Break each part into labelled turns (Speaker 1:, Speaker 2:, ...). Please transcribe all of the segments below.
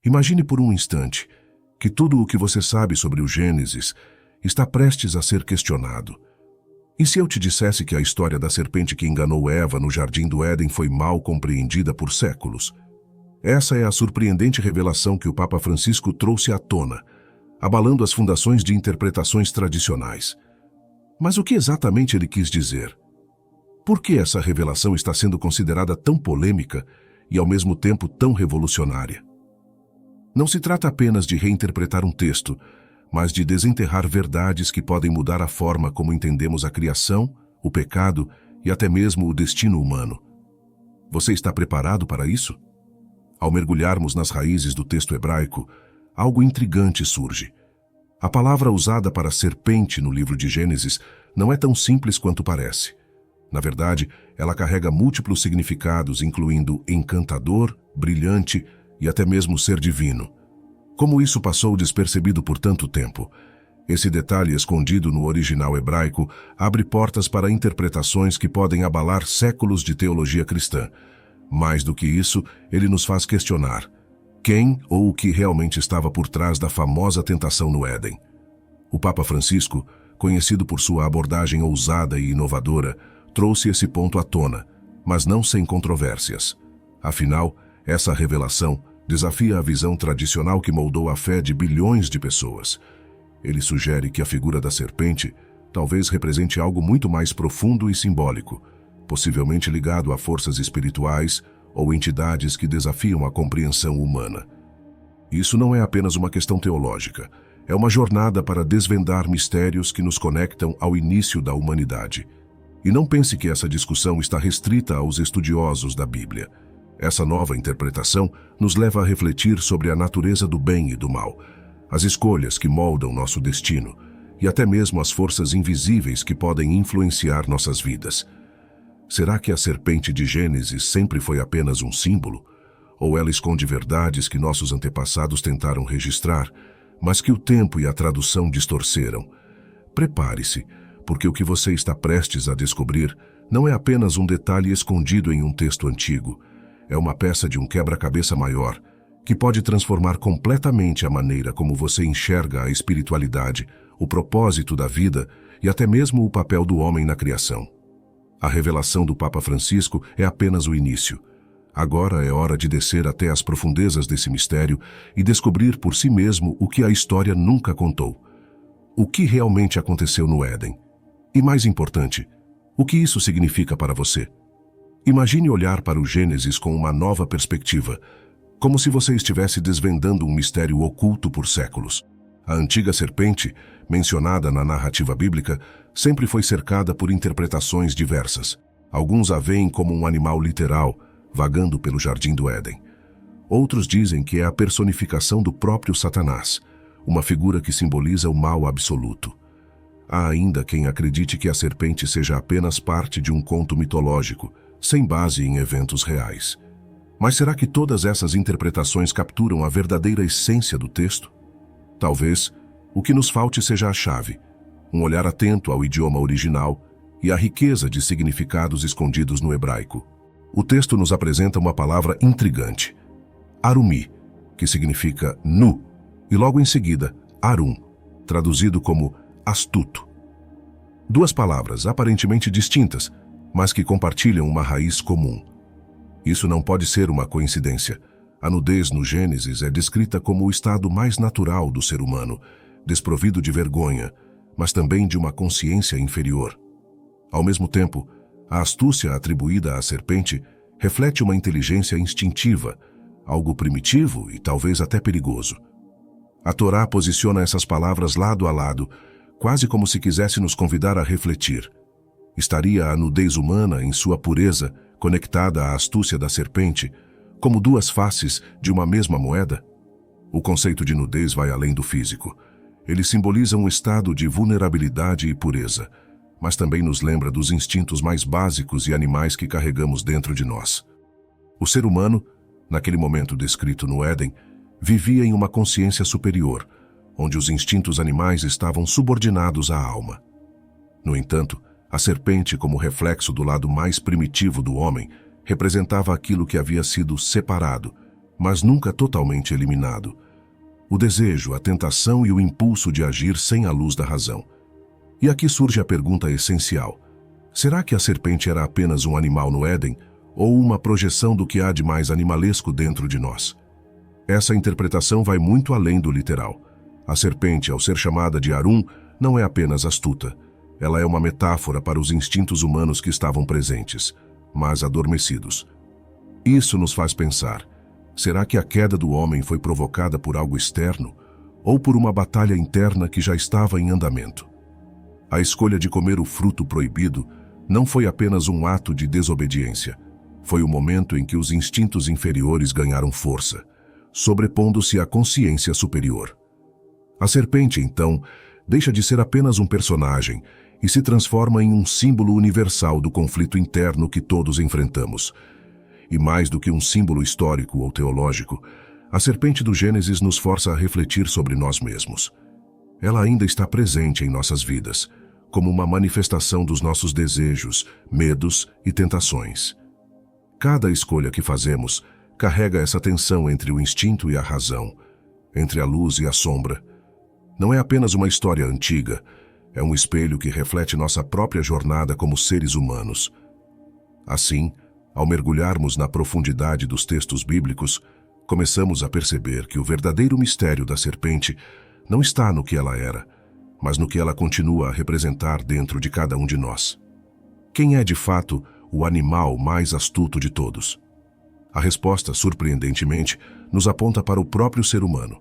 Speaker 1: Imagine por um instante que tudo o que você sabe sobre o Gênesis está prestes a ser questionado. E se eu te dissesse que a história da serpente que enganou Eva no Jardim do Éden foi mal compreendida por séculos? Essa é a surpreendente revelação que o Papa Francisco trouxe à tona, abalando as fundações de interpretações tradicionais. Mas o que exatamente ele quis dizer? Por que essa revelação está sendo considerada tão polêmica e, ao mesmo tempo, tão revolucionária? Não se trata apenas de reinterpretar um texto, mas de desenterrar verdades que podem mudar a forma como entendemos a criação, o pecado e até mesmo o destino humano. Você está preparado para isso? Ao mergulharmos nas raízes do texto hebraico, algo intrigante surge. A palavra usada para serpente no livro de Gênesis não é tão simples quanto parece. Na verdade, ela carrega múltiplos significados, incluindo encantador, brilhante e até mesmo ser divino. Como isso passou despercebido por tanto tempo? Esse detalhe escondido no original hebraico abre portas para interpretações que podem abalar séculos de teologia cristã. Mais do que isso, ele nos faz questionar quem ou o que realmente estava por trás da famosa tentação no Éden. O Papa Francisco, conhecido por sua abordagem ousada e inovadora, trouxe esse ponto à tona, mas não sem controvérsias. Afinal, essa revelação desafia a visão tradicional que moldou a fé de bilhões de pessoas. Ele sugere que a figura da serpente talvez represente algo muito mais profundo e simbólico, possivelmente ligado a forças espirituais ou entidades que desafiam a compreensão humana. Isso não é apenas uma questão teológica, é uma jornada para desvendar mistérios que nos conectam ao início da humanidade. E não pense que essa discussão está restrita aos estudiosos da Bíblia. Essa nova interpretação nos leva a refletir sobre a natureza do bem e do mal, as escolhas que moldam nosso destino e até mesmo as forças invisíveis que podem influenciar nossas vidas. Será que a serpente de Gênesis sempre foi apenas um símbolo? Ou ela esconde verdades que nossos antepassados tentaram registrar, mas que o tempo e a tradução distorceram? Prepare-se, porque o que você está prestes a descobrir não é apenas um detalhe escondido em um texto antigo. É uma peça de um quebra-cabeça maior, que pode transformar completamente a maneira como você enxerga a espiritualidade, o propósito da vida e até mesmo o papel do homem na criação. A revelação do Papa Francisco é apenas o início. Agora é hora de descer até as profundezas desse mistério e descobrir por si mesmo o que a história nunca contou. O que realmente aconteceu no Éden? E mais importante, o que isso significa para você? Imagine olhar para o Gênesis com uma nova perspectiva, como se você estivesse desvendando um mistério oculto por séculos. A antiga serpente, mencionada na narrativa bíblica, sempre foi cercada por interpretações diversas. Alguns a veem como um animal literal, vagando pelo Jardim do Éden. Outros dizem que é a personificação do próprio Satanás, uma figura que simboliza o mal absoluto. Há ainda quem acredite que a serpente seja apenas parte de um conto mitológico, sem base em eventos reais. Mas será que todas essas interpretações capturam a verdadeira essência do texto? Talvez o que nos falte seja a chave, um olhar atento ao idioma original e à riqueza de significados escondidos no hebraico. O texto nos apresenta uma palavra intrigante, arumi, que significa nu, e logo em seguida, arum, traduzido como astuto. Duas palavras aparentemente distintas, mas que compartilham uma raiz comum. Isso não pode ser uma coincidência. A nudez no Gênesis é descrita como o estado mais natural do ser humano, desprovido de vergonha, mas também de uma consciência inferior. Ao mesmo tempo, a astúcia atribuída à serpente reflete uma inteligência instintiva, algo primitivo e talvez até perigoso. A Torá posiciona essas palavras lado a lado, quase como se quisesse nos convidar a refletir. Estaria a nudez humana em sua pureza, conectada à astúcia da serpente, como duas faces de uma mesma moeda? O conceito de nudez vai além do físico. Ele simboliza um estado de vulnerabilidade e pureza, mas também nos lembra dos instintos mais básicos e animais que carregamos dentro de nós. O ser humano, naquele momento descrito no Éden, vivia em uma consciência superior, onde os instintos animais estavam subordinados à alma. No entanto, a serpente, como reflexo do lado mais primitivo do homem, representava aquilo que havia sido separado, mas nunca totalmente eliminado. O desejo, a tentação e o impulso de agir sem a luz da razão. E aqui surge a pergunta essencial. Será que a serpente era apenas um animal no Éden, ou uma projeção do que há de mais animalesco dentro de nós? Essa interpretação vai muito além do literal. A serpente, ao ser chamada de Arum, não é apenas astuta. Ela é uma metáfora para os instintos humanos que estavam presentes, mas adormecidos. Isso nos faz pensar, será que a queda do homem foi provocada por algo externo, ou por uma batalha interna que já estava em andamento? A escolha de comer o fruto proibido não foi apenas um ato de desobediência. Foi o momento em que os instintos inferiores ganharam força, sobrepondo-se à consciência superior. A serpente, então, deixa de ser apenas um personagem e se transforma em um símbolo universal do conflito interno que todos enfrentamos. E mais do que um símbolo histórico ou teológico, a serpente do Gênesis nos força a refletir sobre nós mesmos. Ela ainda está presente em nossas vidas, como uma manifestação dos nossos desejos, medos e tentações. Cada escolha que fazemos carrega essa tensão entre o instinto e a razão, entre a luz e a sombra. Não é apenas uma história antiga, é um espelho que reflete nossa própria jornada como seres humanos. Assim, ao mergulharmos na profundidade dos textos bíblicos, começamos a perceber que o verdadeiro mistério da serpente não está no que ela era, mas no que ela continua a representar dentro de cada um de nós. Quem é, de fato, o animal mais astuto de todos? A resposta, surpreendentemente, nos aponta para o próprio ser humano,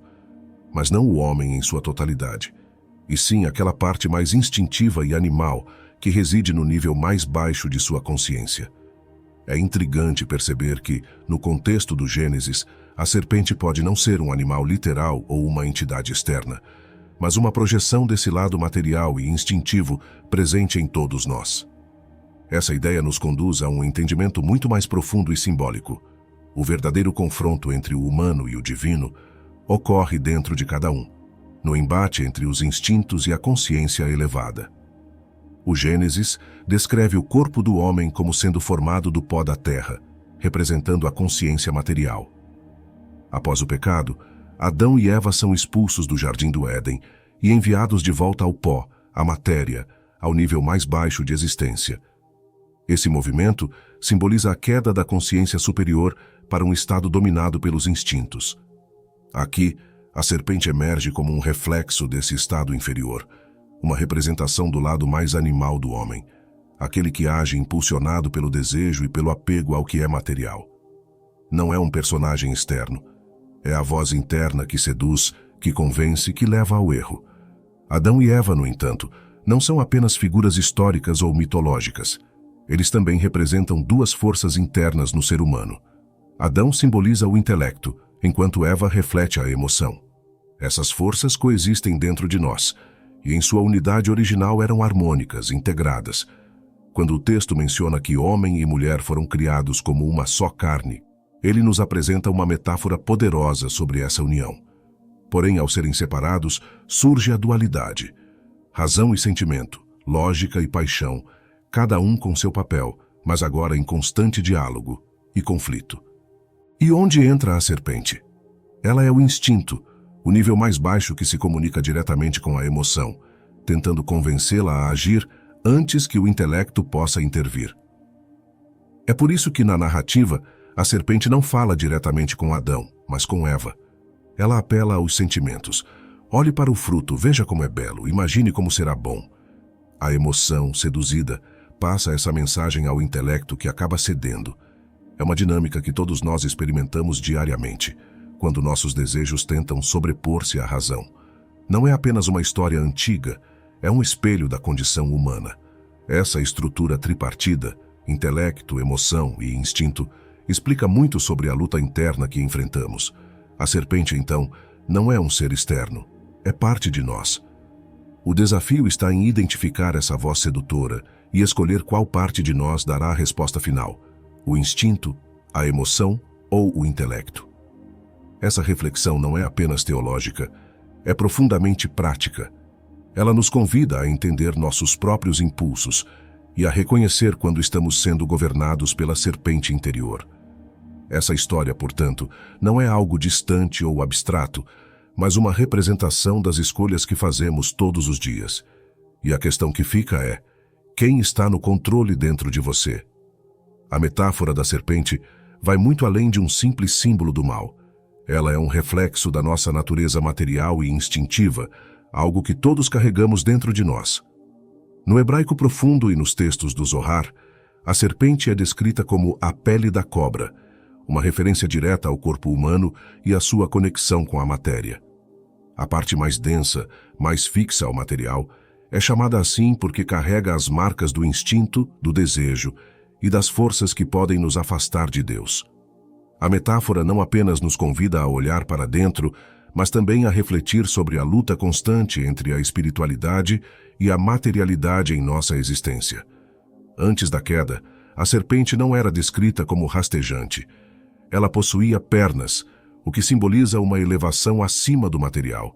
Speaker 1: mas não o homem em sua totalidade, e sim aquela parte mais instintiva e animal que reside no nível mais baixo de sua consciência. É intrigante perceber que, no contexto do Gênesis, a serpente pode não ser um animal literal ou uma entidade externa, mas uma projeção desse lado material e instintivo presente em todos nós. Essa ideia nos conduz a um entendimento muito mais profundo e simbólico. O verdadeiro confronto entre o humano e o divino ocorre dentro de cada um, no embate entre os instintos e a consciência elevada. O Gênesis descreve o corpo do homem como sendo formado do pó da terra, representando a consciência material. Após o pecado, Adão e Eva são expulsos do Jardim do Éden e enviados de volta ao pó, à matéria, ao nível mais baixo de existência. Esse movimento simboliza a queda da consciência superior para um estado dominado pelos instintos. Aqui, a serpente emerge como um reflexo desse estado inferior, uma representação do lado mais animal do homem, aquele que age impulsionado pelo desejo e pelo apego ao que é material. Não é um personagem externo, é a voz interna que seduz, que convence, que leva ao erro. Adão e Eva, no entanto, não são apenas figuras históricas ou mitológicas. Eles também representam duas forças internas no ser humano. Adão simboliza o intelecto, enquanto Eva reflete a emoção. Essas forças coexistem dentro de nós, e em sua unidade original eram harmônicas, integradas. Quando o texto menciona que homem e mulher foram criados como uma só carne, ele nos apresenta uma metáfora poderosa sobre essa união. Porém, ao serem separados, surge a dualidade. Razão e sentimento, lógica e paixão, cada um com seu papel, mas agora em constante diálogo e conflito. E onde entra a serpente? Ela é o instinto, o nível mais baixo que se comunica diretamente com a emoção, tentando convencê-la a agir antes que o intelecto possa intervir. É por isso que, na narrativa, a serpente não fala diretamente com Adão, mas com Eva. Ela apela aos sentimentos. Olhe para o fruto, veja como é belo, imagine como será bom. A emoção, seduzida, passa essa mensagem ao intelecto que acaba cedendo. É uma dinâmica que todos nós experimentamos diariamente, quando nossos desejos tentam sobrepor-se à razão. Não é apenas uma história antiga, é um espelho da condição humana. Essa estrutura tripartida, intelecto, emoção e instinto, explica muito sobre a luta interna que enfrentamos. A serpente, então, não é um ser externo, é parte de nós. O desafio está em identificar essa voz sedutora e escolher qual parte de nós dará a resposta final, o instinto, a emoção ou o intelecto. Essa reflexão não é apenas teológica, é profundamente prática. Ela nos convida a entender nossos próprios impulsos e a reconhecer quando estamos sendo governados pela serpente interior. Essa história, portanto, não é algo distante ou abstrato, mas uma representação das escolhas que fazemos todos os dias. E a questão que fica é: quem está no controle dentro de você? A metáfora da serpente vai muito além de um simples símbolo do mal. Ela é um reflexo da nossa natureza material e instintiva, algo que todos carregamos dentro de nós. No hebraico profundo e nos textos do Zohar, a serpente é descrita como a pele da cobra, uma referência direta ao corpo humano e à sua conexão com a matéria. A parte mais densa, mais fixa ao material, é chamada assim porque carrega as marcas do instinto, do desejo e das forças que podem nos afastar de Deus. A metáfora não apenas nos convida a olhar para dentro, mas também a refletir sobre a luta constante entre a espiritualidade e a materialidade em nossa existência. Antes da queda, a serpente não era descrita como rastejante. Ela possuía pernas, o que simboliza uma elevação acima do material.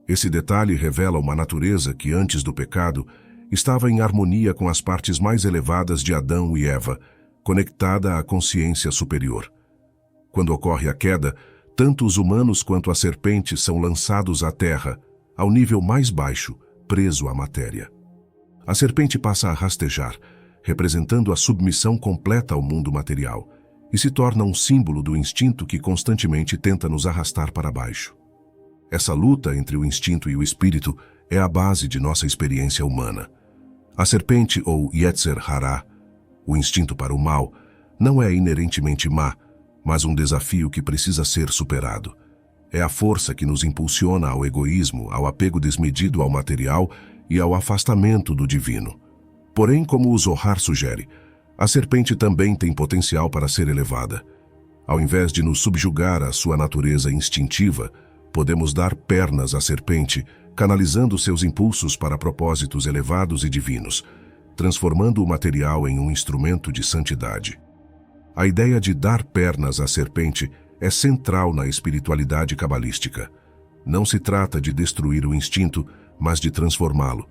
Speaker 1: Esse detalhe revela uma natureza que, antes do pecado, estava em harmonia com as partes mais elevadas de Adão e Eva, conectada à consciência superior. Quando ocorre a queda, tanto os humanos quanto a serpente são lançados à terra, ao nível mais baixo, preso à matéria. A serpente passa a rastejar, representando a submissão completa ao mundo material, e se torna um símbolo do instinto que constantemente tenta nos arrastar para baixo. Essa luta entre o instinto e o espírito é a base de nossa experiência humana. A serpente, ou Yetzer Hará, o instinto para o mal, não é inerentemente má, mas um desafio que precisa ser superado. É a força que nos impulsiona ao egoísmo, ao apego desmedido ao material e ao afastamento do divino. Porém, como o Zohar sugere, a serpente também tem potencial para ser elevada. Ao invés de nos subjugar à sua natureza instintiva, podemos dar pernas à serpente, canalizando seus impulsos para propósitos elevados e divinos, transformando o material em um instrumento de santidade. A ideia de dar pernas à serpente é central na espiritualidade cabalística. Não se trata de destruir o instinto, mas de transformá-lo.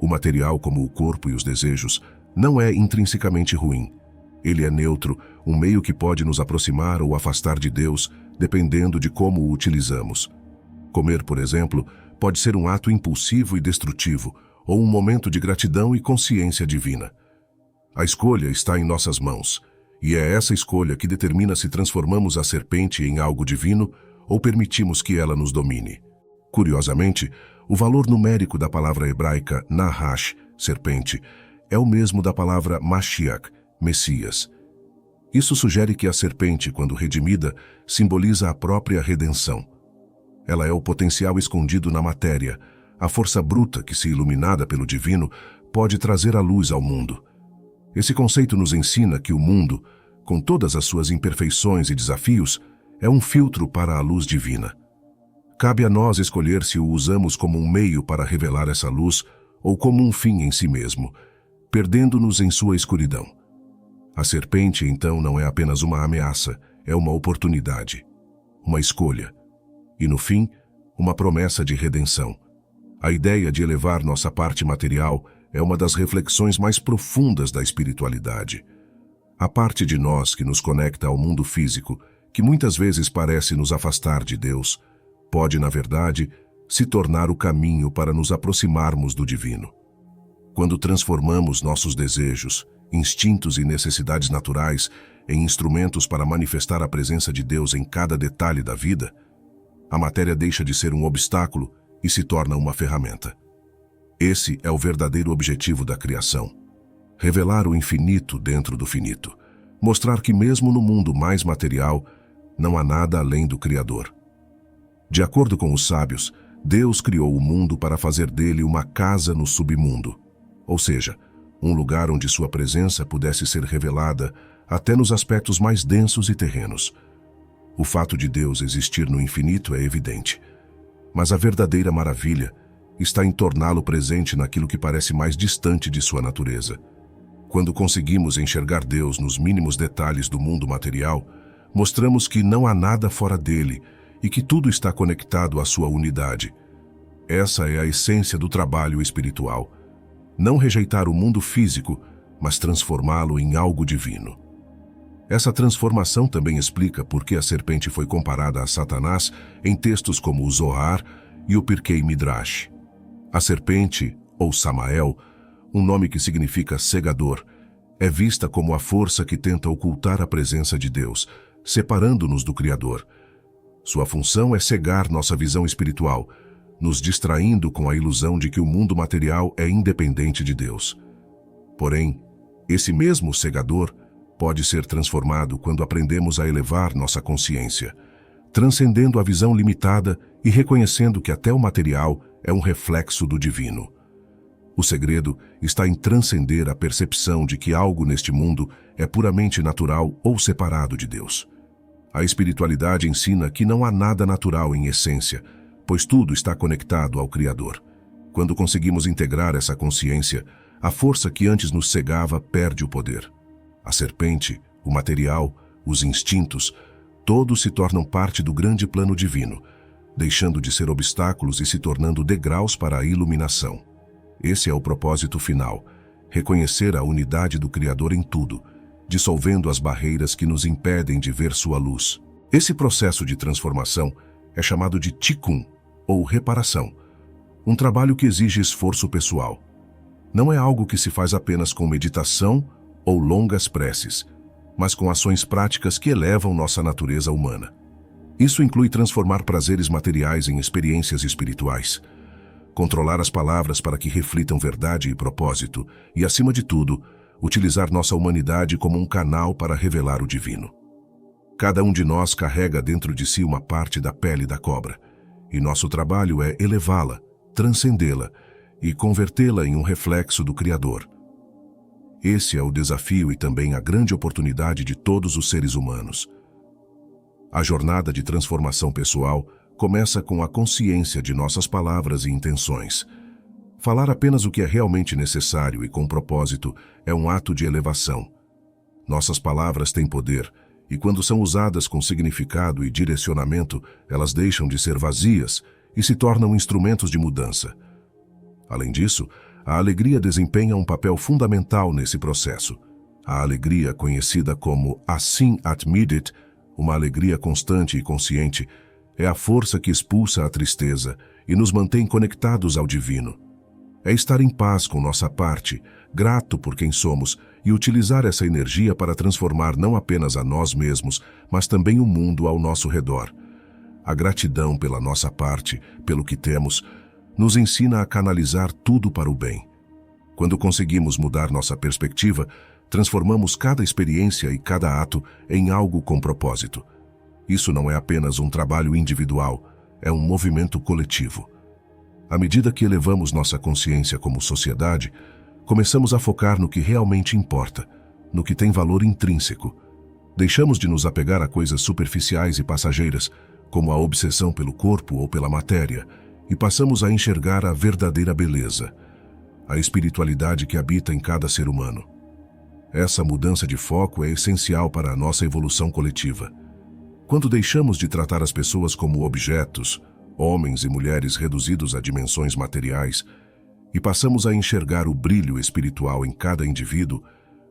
Speaker 1: O material, como o corpo e os desejos, não é intrinsecamente ruim. Ele é neutro, um meio que pode nos aproximar ou afastar de Deus, dependendo de como o utilizamos. Comer, por exemplo, pode ser um ato impulsivo e destrutivo, ou um momento de gratidão e consciência divina. A escolha está em nossas mãos, e é essa escolha que determina se transformamos a serpente em algo divino ou permitimos que ela nos domine. Curiosamente, o valor numérico da palavra hebraica Nahash, serpente, é o mesmo da palavra Mashiach, Messias. Isso sugere que a serpente, quando redimida, simboliza a própria redenção. Ela é o potencial escondido na matéria, a força bruta que, se iluminada pelo divino, pode trazer a luz ao mundo. Esse conceito nos ensina que o mundo, com todas as suas imperfeições e desafios, é um filtro para a luz divina. Cabe a nós escolher se o usamos como um meio para revelar essa luz ou como um fim em si mesmo, perdendo-nos em sua escuridão. A serpente, então, não é apenas uma ameaça, é uma oportunidade, uma escolha. E, no fim, uma promessa de redenção. A ideia de elevar nossa parte material é uma das reflexões mais profundas da espiritualidade. A parte de nós que nos conecta ao mundo físico, que muitas vezes parece nos afastar de Deus, pode, na verdade, se tornar o caminho para nos aproximarmos do divino. Quando transformamos nossos desejos, instintos e necessidades naturais em instrumentos para manifestar a presença de Deus em cada detalhe da vida, a matéria deixa de ser um obstáculo e se torna uma ferramenta. Esse é o verdadeiro objetivo da criação. Revelar o infinito dentro do finito. Mostrar que mesmo no mundo mais material, não há nada além do Criador. De acordo com os sábios, Deus criou o mundo para fazer dele uma casa no submundo, ou seja, um lugar onde sua presença pudesse ser revelada até nos aspectos mais densos e terrenos. O fato de Deus existir no infinito é evidente, mas a verdadeira maravilha está em torná-lo presente naquilo que parece mais distante de sua natureza. Quando conseguimos enxergar Deus nos mínimos detalhes do mundo material, mostramos que não há nada fora dele e que tudo está conectado à sua unidade. Essa é a essência do trabalho espiritual. Não rejeitar o mundo físico, mas transformá-lo em algo divino. Essa transformação também explica por que a serpente foi comparada a Satanás em textos como o Zohar e o Pirkei Midrash. A serpente, ou Samael, um nome que significa cegador, é vista como a força que tenta ocultar a presença de Deus, separando-nos do Criador. Sua função é cegar nossa visão espiritual, nos distraindo com a ilusão de que o mundo material é independente de Deus. Porém, esse mesmo cegador pode ser transformado quando aprendemos a elevar nossa consciência, transcendendo a visão limitada e reconhecendo que até o material é um reflexo do divino. O segredo está em transcender a percepção de que algo neste mundo é puramente natural ou separado de Deus. A espiritualidade ensina que não há nada natural em essência, pois tudo está conectado ao Criador. Quando conseguimos integrar essa consciência, a força que antes nos cegava perde o poder. A serpente, o material, os instintos, todos se tornam parte do grande plano divino, deixando de ser obstáculos e se tornando degraus para a iluminação. Esse é o propósito final, reconhecer a unidade do Criador em tudo, dissolvendo as barreiras que nos impedem de ver sua luz. Esse processo de transformação é chamado de Tikkun, ou reparação, um trabalho que exige esforço pessoal. Não é algo que se faz apenas com meditação ou longas preces, mas com ações práticas que elevam nossa natureza humana. Isso inclui transformar prazeres materiais em experiências espirituais, controlar as palavras para que reflitam verdade e propósito e, acima de tudo, utilizar nossa humanidade como um canal para revelar o divino. Cada um de nós carrega dentro de si uma parte da pele da cobra, e nosso trabalho é elevá-la, transcendê-la e convertê-la em um reflexo do Criador. Esse é o desafio e também a grande oportunidade de todos os seres humanos. A jornada de transformação pessoal começa com a consciência de nossas palavras e intenções. Falar apenas o que é realmente necessário e com propósito é um ato de elevação. Nossas palavras têm poder, e quando são usadas com significado e direcionamento, elas deixam de ser vazias e se tornam instrumentos de mudança. Além disso, a alegria desempenha um papel fundamental nesse processo. A alegria, conhecida como Asin Atmidit, uma alegria constante e consciente, é a força que expulsa a tristeza e nos mantém conectados ao divino. É estar em paz com nossa parte, grato por quem somos e utilizar essa energia para transformar não apenas a nós mesmos, mas também o mundo ao nosso redor. A gratidão pela nossa parte, pelo que temos, nos ensina a canalizar tudo para o bem. Quando conseguimos mudar nossa perspectiva, transformamos cada experiência e cada ato em algo com propósito. Isso não é apenas um trabalho individual, é um movimento coletivo. À medida que elevamos nossa consciência como sociedade, começamos a focar no que realmente importa, no que tem valor intrínseco. Deixamos de nos apegar a coisas superficiais e passageiras, como a obsessão pelo corpo ou pela matéria, e passamos a enxergar a verdadeira beleza, a espiritualidade que habita em cada ser humano. Essa mudança de foco é essencial para a nossa evolução coletiva. Quando deixamos de tratar as pessoas como objetos, homens e mulheres reduzidos a dimensões materiais, e passamos a enxergar o brilho espiritual em cada indivíduo,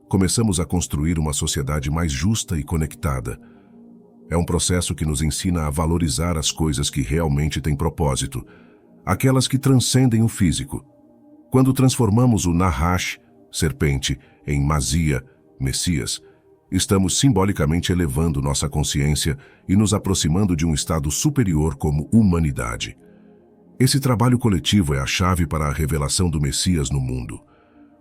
Speaker 1: começamos a construir uma sociedade mais justa e conectada. É um processo que nos ensina a valorizar as coisas que realmente têm propósito, aquelas que transcendem o físico. Quando transformamos o Nahash, serpente, em Masia, Messias, estamos simbolicamente elevando nossa consciência e nos aproximando de um estado superior como humanidade. Esse trabalho coletivo é a chave para a revelação do Messias no mundo.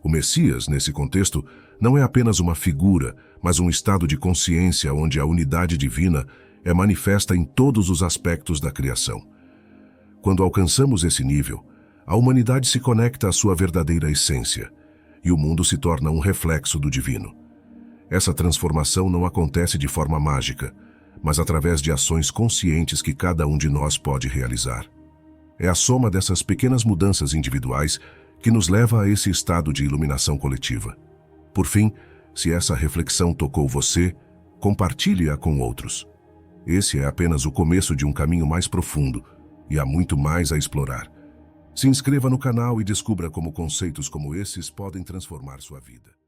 Speaker 1: O Messias, nesse contexto, não é apenas uma figura, mas um estado de consciência onde a unidade divina é manifesta em todos os aspectos da criação. Quando alcançamos esse nível, a humanidade se conecta à sua verdadeira essência, e o mundo se torna um reflexo do divino. Essa transformação não acontece de forma mágica, mas através de ações conscientes que cada um de nós pode realizar. É a soma dessas pequenas mudanças individuais que nos leva a esse estado de iluminação coletiva. Por fim, se essa reflexão tocou você, compartilhe-a com outros. Esse é apenas o começo de um caminho mais profundo, e há muito mais a explorar. Se inscreva no canal e descubra como conceitos como esses podem transformar sua vida.